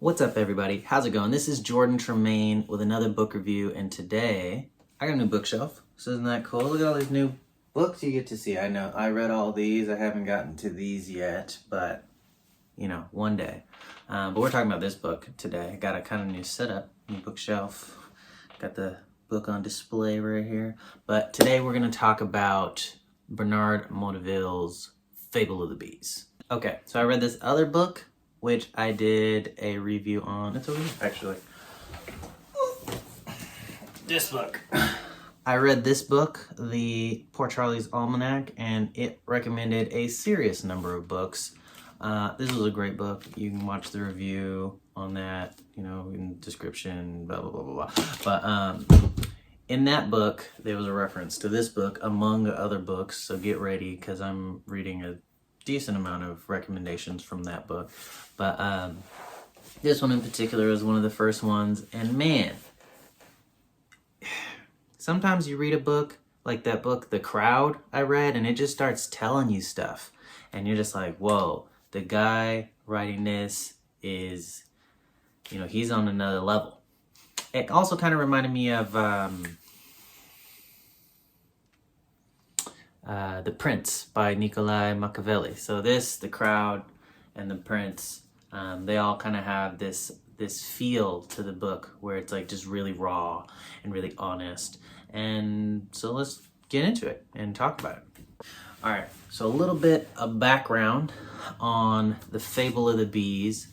What's up, everybody? How's it going? This is Jordan Tremaine with another book review, and today I got a new bookshelf. So isn't that cool? Look at all these new books you get to see. I know I read all these. I haven't gotten to these yet, but you know, one day. But we're talking about this book today. I got a kind of new setup, new bookshelf. Got the book on display right here. But today we're going to talk about Bernard Mandeville's Fable of the Bees. Okay, so I read this other book, which I did a review on. It's over here, actually. This book. I read this book, the Poor Charlie's Almanac, and it recommended a serious number of books. This was a great book. You can watch the review on that, you know, in the description, blah, blah, blah, blah, blah. But in that book, there was a reference to this book among other books, so get ready, because I'm reading a decent amount of recommendations from that book. But this one in particular is one of the first ones, and man, sometimes you read a book like that book, The Crowd, I read, and it just starts telling you stuff, and you're just like, whoa, the guy writing this is, you know, he's on another level. It also kind of reminded me of The Prince by Niccolo Machiavelli. So this, The Crowd, and The Prince, they all kind of have this feel to the book where it's like just really raw and really honest. And so let's get into it and talk about it. All right, so a little bit of background on the Fable of the Bees.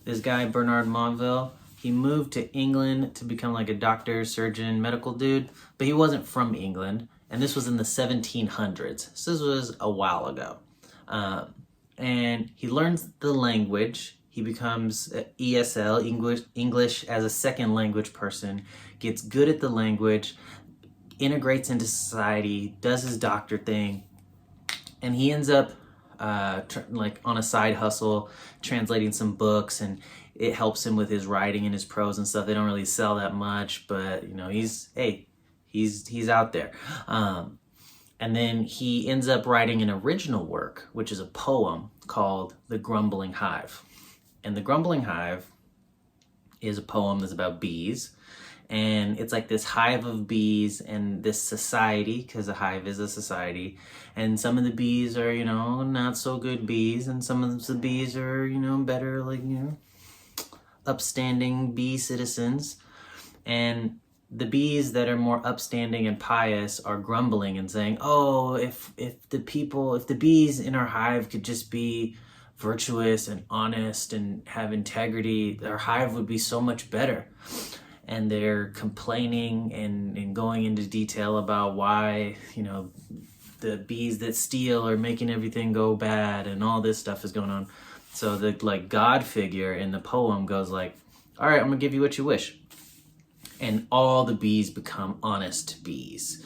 This guy, Bernard Mandeville, he moved to England to become like a doctor, surgeon, medical dude, but he wasn't from England. And this was in the 1700s. So this was a while ago. And he learns the language. He becomes ESL, English as a second language person, gets good at the language, integrates into society, does his doctor thing, and he ends up like on a side hustle, translating some books, and it helps him with his writing and his prose and stuff. They don't really sell that much, but you know, he's out there. And then he ends up writing an original work, which is a poem called The Grumbling Hive. And The Grumbling Hive is a poem that's about bees. And it's like this hive of bees and this society, because a hive is a society. And some of the bees are, you know, not so good bees. And some of the bees are, you know, better, like, you know, upstanding bee citizens. And the bees that are more upstanding and pious are grumbling and saying, oh, if the bees in our hive could just be virtuous and honest and have integrity, our hive would be so much better. And they're complaining and going into detail about why, you know, the bees that steal are making everything go bad and all this stuff is going on. So the like God figure in the poem goes like, all right, I'm gonna give you what you wish. And all the bees become honest bees.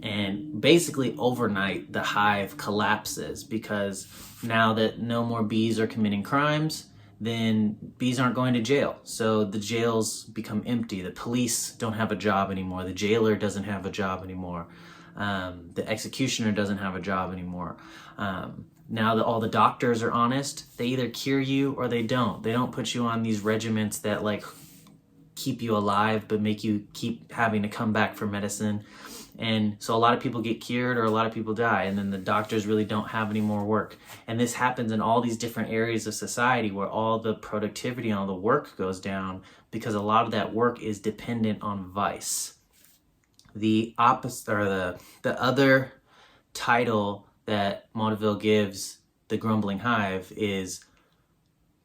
And basically overnight, the hive collapses because now that no more bees are committing crimes, then bees aren't going to jail. So the jails become empty. The police don't have a job anymore. The jailer doesn't have a job anymore. The executioner doesn't have a job anymore. Now that all the doctors are honest, they either cure you or they don't. They don't put you on these regiments that like keep you alive but make you keep having to come back for medicine. And so a lot of people get cured or a lot of people die, and then the doctors really don't have any more work. And this happens in all these different areas of society where all the productivity and all the work goes down because a lot of that work is dependent on vice. The opposite, or the other title that Mandeville gives The Grumbling Hive is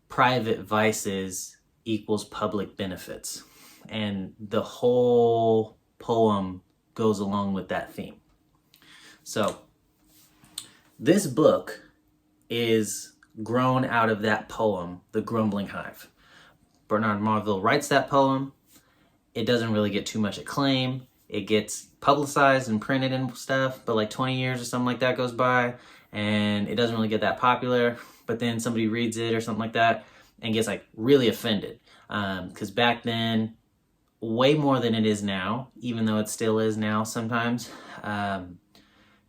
Private Vices equals Public Benefits. And the whole poem goes along with that theme. So this book is grown out of that poem, The Grumbling Hive. Bernard Mandeville writes that poem. It doesn't really get too much acclaim. It gets publicized and printed and stuff, but like 20 years or something like that goes by, and it doesn't really get that popular. But then somebody reads it or something like that and gets like really offended. Because back then, way more than it is now, even though it still is now sometimes,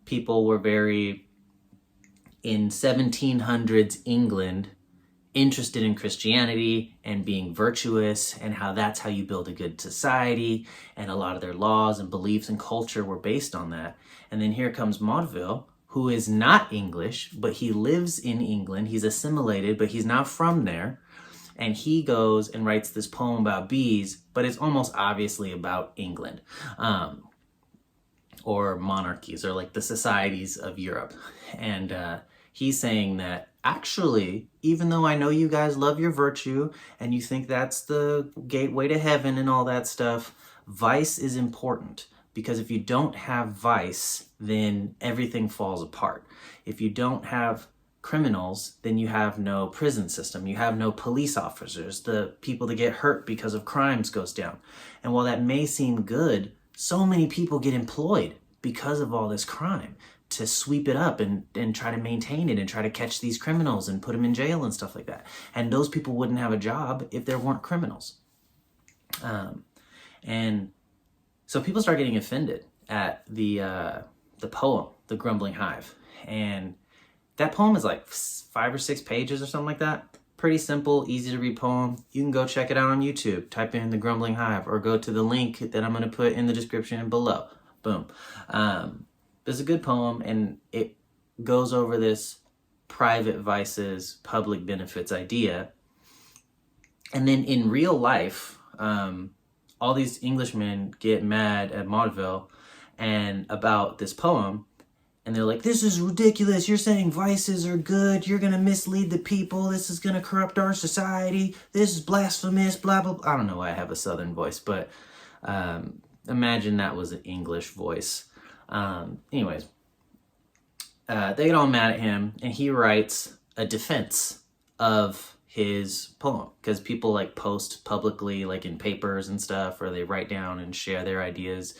people were very, in 1700s England, interested in Christianity and being virtuous and how that's how you build a good society, and a lot of their laws and beliefs and culture were based on that. And then here comes Mandeville, who is not English, but he lives in England. He's assimilated, but he's not from there. And he goes and writes this poem about bees, but it's almost obviously about England, or monarchies, or like the societies of Europe. And he's saying that actually, even though I know you guys love your virtue and you think that's the gateway to heaven and all that stuff, vice is important. Because if you don't have vice, then everything falls apart. If you don't have criminals, then you have no prison system. You have no police officers. The people that get hurt because of crimes goes down. And while that may seem good, so many people get employed because of all this crime to sweep it up and try to maintain it and try to catch these criminals and put them in jail and stuff like that. And those people wouldn't have a job if there weren't criminals. And so people start getting offended at the poem, The Grumbling Hive. And that poem is like 5 or 6 pages or something like that. Pretty simple, easy to read poem. You can go check it out on YouTube. Type in The Grumbling Hive or go to the link that I'm going to put in the description below. Boom. It's a good poem, and it goes over this private vices, public benefits idea. And then in real life, all these Englishmen get mad at Mandeville and about this poem. And they're like, this is ridiculous. You're saying vices are good. You're going to mislead the people. This is going to corrupt our society. This is blasphemous, blah, blah, blah. I don't know why I have a Southern voice, but imagine that was an English voice. Anyways, they get all mad at him, and he writes a defense of his poem, because people like post publicly, like in papers and stuff, or they write down and share their ideas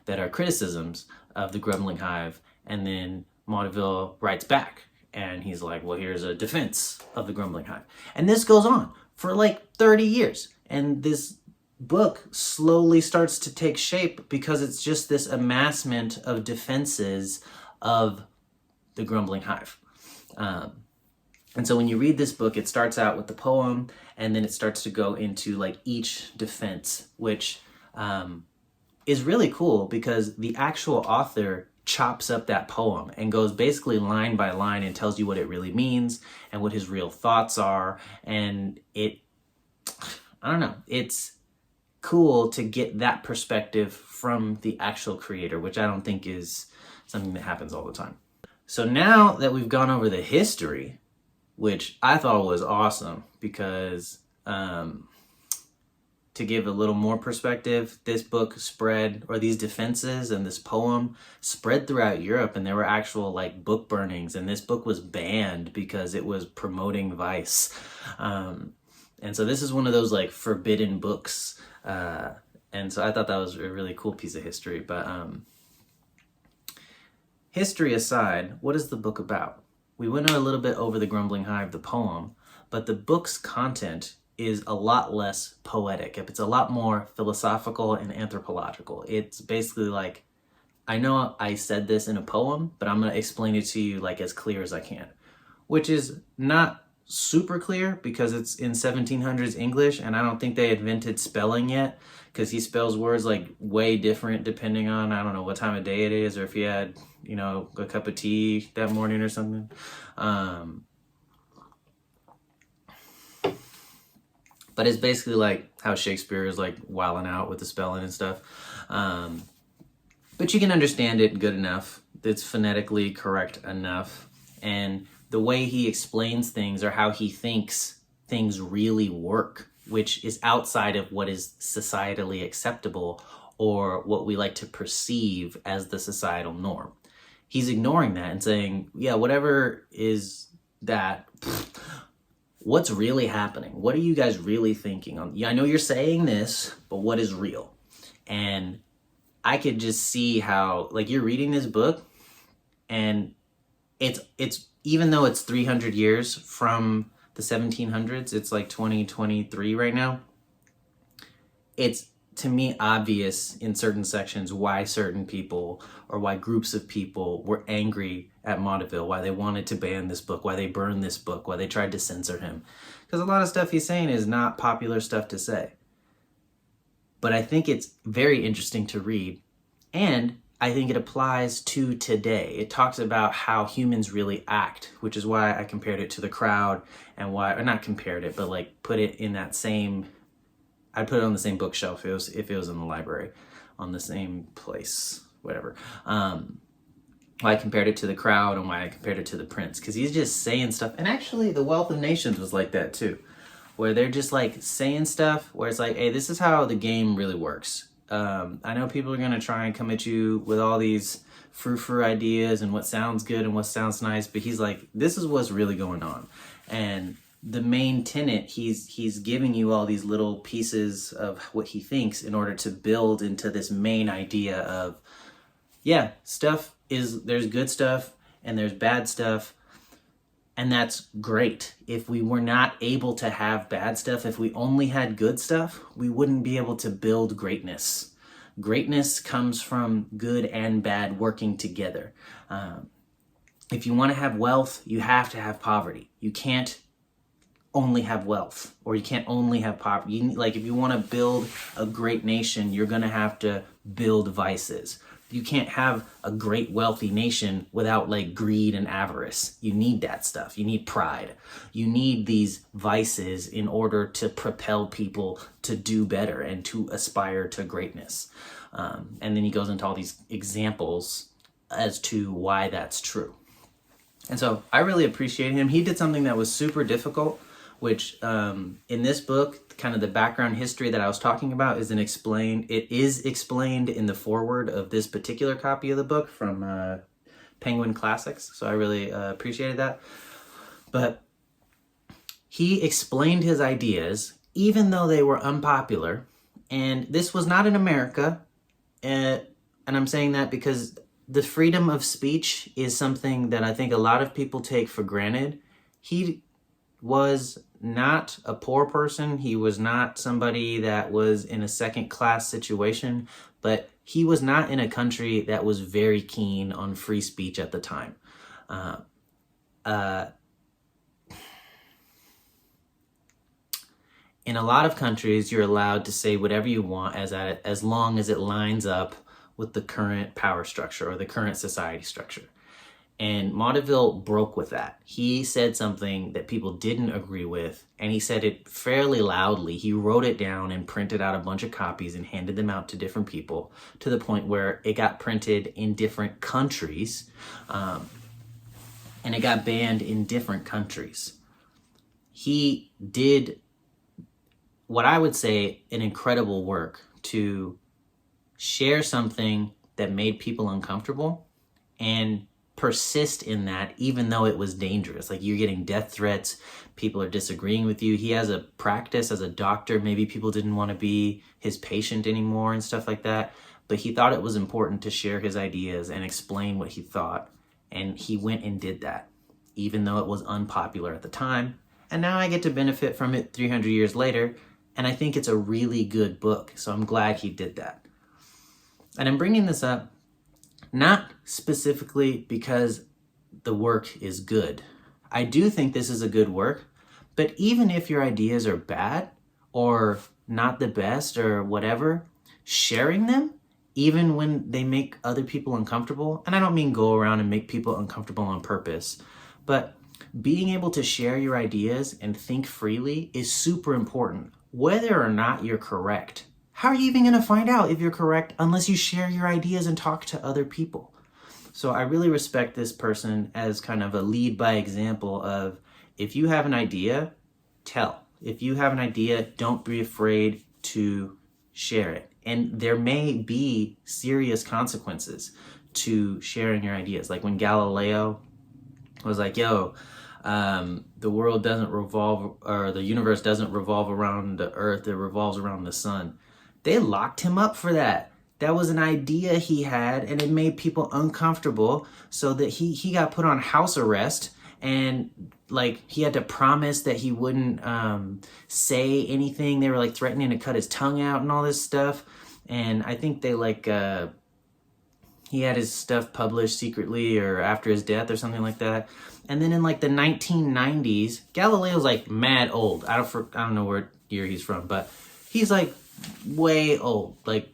that are criticisms of the Grumbling Hive. And then Mandeville writes back, and he's like, well, here's a defense of the Grumbling Hive. And this goes on for like 30 years. And this book slowly starts to take shape because it's just this amassment of defenses of the Grumbling Hive. And so when you read this book, it starts out with the poem, and then it starts to go into like each defense, which is really cool because the actual author chops up that poem and goes basically line by line and tells you what it really means and what his real thoughts are. And I don't know, it's cool to get that perspective from the actual creator, which I don't think is something that happens all the time. So now that we've gone over the history, which I thought was awesome because to give a little more perspective, this book spread, or these defenses and this poem spread throughout Europe, and there were actual like book burnings, and this book was banned because it was promoting vice. And so this is one of those like forbidden books. And so I thought that was a really cool piece of history. But history aside, what is the book about? We went a little bit over The Grumbling Hive, the poem, but the book's content is a lot less poetic. It's a lot more philosophical and anthropological. It's basically like, I know I said this in a poem, but I'm going to explain it to you like as clear as I can, which is not super clear because it's in 1700s English, and I don't think they invented spelling yet, because he spells words like way different depending on, I don't know what time of day it is, or if he had, you know, a cup of tea that morning or something. But it's basically like how Shakespeare is like wilding out with the spelling and stuff. But you can understand it good enough. It's phonetically correct enough. And the way he explains things, or how he thinks things really work, which is outside of what is societally acceptable or what we like to perceive as the societal norm. He's ignoring that and saying, yeah, whatever is that, what's really happening? What are you guys really thinking? Yeah, I know you're saying this, but what is real? And I could just see how, like, you're reading this book, and it's even though it's 300 years from the 1700s, it's like 2023 right now. It's to me, obvious in certain sections why certain people or why groups of people were angry at Mandeville, why they wanted to ban this book, why they burned this book, why they tried to censor him. Because a lot of stuff he's saying is not popular stuff to say. But I think it's very interesting to read, and I think it applies to today. It talks about how humans really act, which is why I compared it to The Crowd, and why, or not compared it, but like put it in that same, I'd put it on the same bookshelf if it was in the library, on the same place, whatever. Why I compared it to The Crowd and why I compared it to The Prince, because he's just saying stuff. And actually, The Wealth of Nations was like that too, where they're just like saying stuff where it's like, hey, this is how the game really works. I know people are going to try and come at you with all these frou-frou ideas and what sounds good and what sounds nice, but he's like, this is what's really going on. And the main tenet, he's giving you all these little pieces of what he thinks in order to build into this main idea of, yeah, there's good stuff and there's bad stuff, and that's great. If we were not able to have bad stuff, if we only had good stuff, we wouldn't be able to build greatness. Greatness comes from good and bad working together. If you want to have wealth, you have to have poverty. You can't only have wealth, or you can't only have poverty. Like, if you want to build a great nation, you're going to have to build vices. You can't have a great wealthy nation without like greed and avarice. You need that stuff. You need pride. You need these vices in order to propel people to do better and to aspire to greatness. And then he goes into all these examples as to why that's true. And so I really appreciate him. He did something that was super difficult, which in this book, kind of the background history that I was talking about is explained in the foreword of this particular copy of the book from Penguin Classics. So I really appreciated that. But he explained his ideas, even though they were unpopular. And this was not in America. And I'm saying that because the freedom of speech is something that I think a lot of people take for granted. He was not a poor person. He was not somebody that was in a second-class situation, but he was not in a country that was very keen on free speech at the time. In a lot of countries, you're allowed to say whatever you want as long as it lines up with the current power structure or the current society structure. And Mandeville broke with that. He said something that people didn't agree with, and he said it fairly loudly. He wrote it down and printed out a bunch of copies and handed them out to different people, to the point where it got printed in different countries, and it got banned in different countries. He did what I would say an incredible work to share something that made people uncomfortable and persist in that, even though it was dangerous. Like, you're getting death threats, people are disagreeing with you. He has a practice as a doctor. Maybe people didn't want to be his patient anymore and stuff like that. But he thought it was important to share his ideas and explain what he thought. And he went and did that, even though it was unpopular at the time. And now I get to benefit from it 300 years later. And I think it's a really good book. So I'm glad he did that. And I'm bringing this up not specifically because the work is good. I do think this is a good work, but even if your ideas are bad or not the best or whatever, sharing them, even when they make other people uncomfortable, and I don't mean go around and make people uncomfortable on purpose, but being able to share your ideas and think freely is super important, whether or not you're correct. How are you even going to find out if you're correct unless you share your ideas and talk to other people? So I really respect this person as kind of a lead by example of, if you have an idea, tell. If you have an idea, don't be afraid to share it. And there may be serious consequences to sharing your ideas. Like when Galileo was like, yo, the world doesn't revolve, or the universe doesn't revolve around the earth, it revolves around the sun. They locked him up for that. That was an idea he had, and it made people uncomfortable, so that he got put on house arrest, and like he had to promise that he wouldn't say anything. They were like threatening to cut his tongue out and all this stuff. And I think they like he had his stuff published secretly or after his death or something like that. And then in like the 1990s, Galileo's like mad old. I don't know what year he's from, but he's like way old, like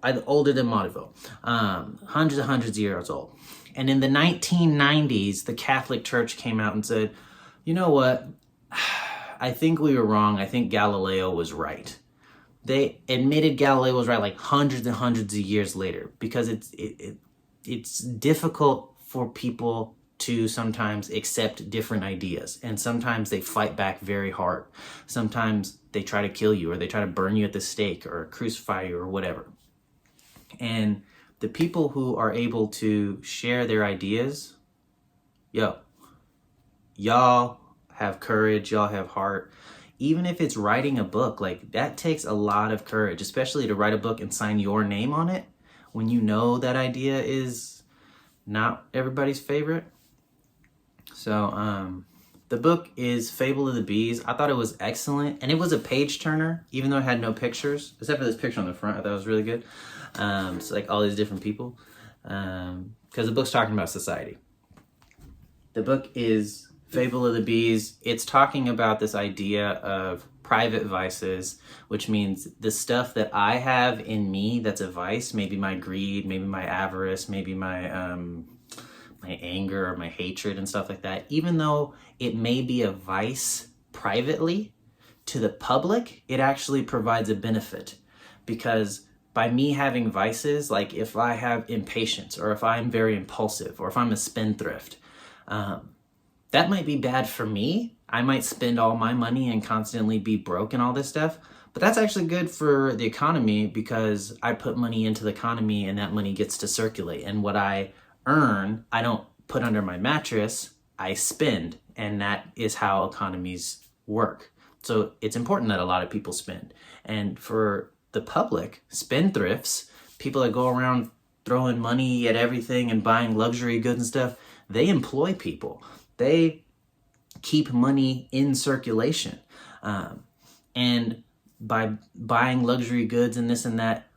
older than Mandeville, hundreds and hundreds of years old. And in the 1990s, the Catholic Church came out and said, you know what? I think we were wrong. I think Galileo was right. They admitted Galileo was right like hundreds and hundreds of years later, because it's difficult for people to sometimes accept different ideas, and sometimes they fight back very hard. Sometimes they try to kill you, or they try to burn you at the stake, or crucify you, or whatever. And the people who are able to share their ideas, y'all have courage, y'all have heart. Even if it's writing a book, like that takes a lot of courage, especially to write a book and sign your name on it when you know that idea is not everybody's favorite. So the book is Fable of the Bees. I thought it was excellent, and it was a page turner, even though it had no pictures, except for this picture on the front. I thought it was really good. So like all these different people, because the book's talking about society. The book is Fable of the Bees. It's talking about this idea of private vices, which means the stuff that I have in me that's a vice, maybe my greed, maybe my avarice, maybe my my anger or my hatred and stuff like that. Even though it may be a vice privately, to the public, it actually provides a benefit, because by me having vices, like if I have impatience, or if I'm very impulsive, or if I'm a spendthrift, that might be bad for me. I might spend all my money and constantly be broke and all this stuff, but that's actually good for the economy, because I put money into the economy and that money gets to circulate. And what I earn, I don't put under my mattress, I spend. And that is how economies work. So it's important that a lot of people spend. And for the public, spendthrifts, people that go around throwing money at everything and buying luxury goods and stuff, they employ people. They keep money in circulation. And by buying luxury goods and this and that,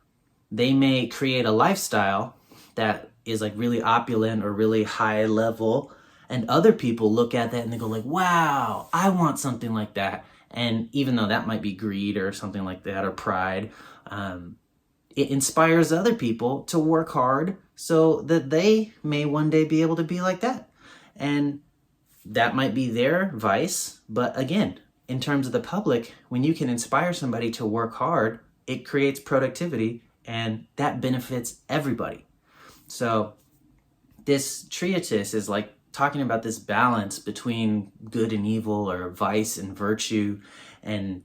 they may create a lifestyle that is like really opulent or really high level. And other people look at that and they go like, wow, I want something like that. And even though that might be greed or something like that, or pride, it inspires other people to work hard so that they may one day be able to be like that. And that might be their vice. But again, in terms of the public, when you can inspire somebody to work hard, it creates productivity, and that benefits everybody. So this treatise is like talking about this balance between good and evil, or vice and virtue, and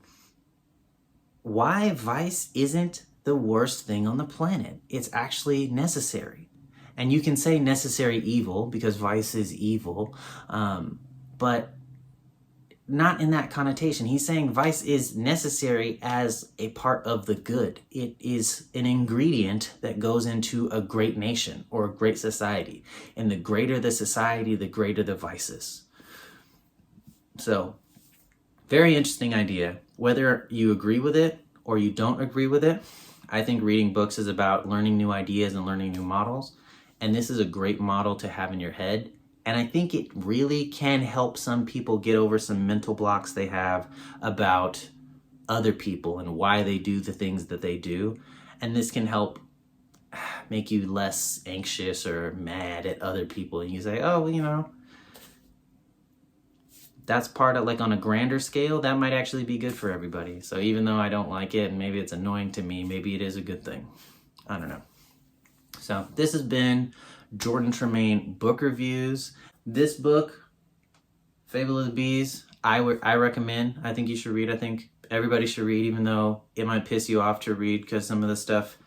why vice isn't the worst thing on the planet. It's actually necessary. And you can say necessary evil because vice is evil, but not in that connotation. He's saying vice is necessary as a part of the good. It is an ingredient that goes into a great nation or a great society. And the greater the society, the greater the vices. So, very interesting idea. Whether you agree with it or you don't agree with it, I think reading books is about learning new ideas and learning new models. And this is a great model to have in your head. And I think it really can help some people get over some mental blocks they have about other people and why they do the things that they do. And this can help make you less anxious or mad at other people. And you say, oh, well, you know, that's part of, like, on a grander scale, that might actually be good for everybody. So even though I don't like it and maybe it's annoying to me, maybe it is a good thing. I don't know. So this has been Jordan Tremaine Book Reviews. This book, Fable of the Bees, I recommend. I think you should read. I think everybody should read, even though it might piss you off to read because some of the stuff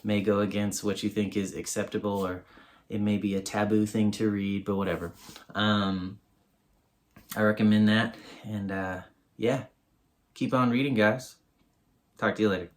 may go against what you think is acceptable, or it may be a taboo thing to read, but whatever. I recommend that. And yeah, keep on reading, guys. Talk to you later.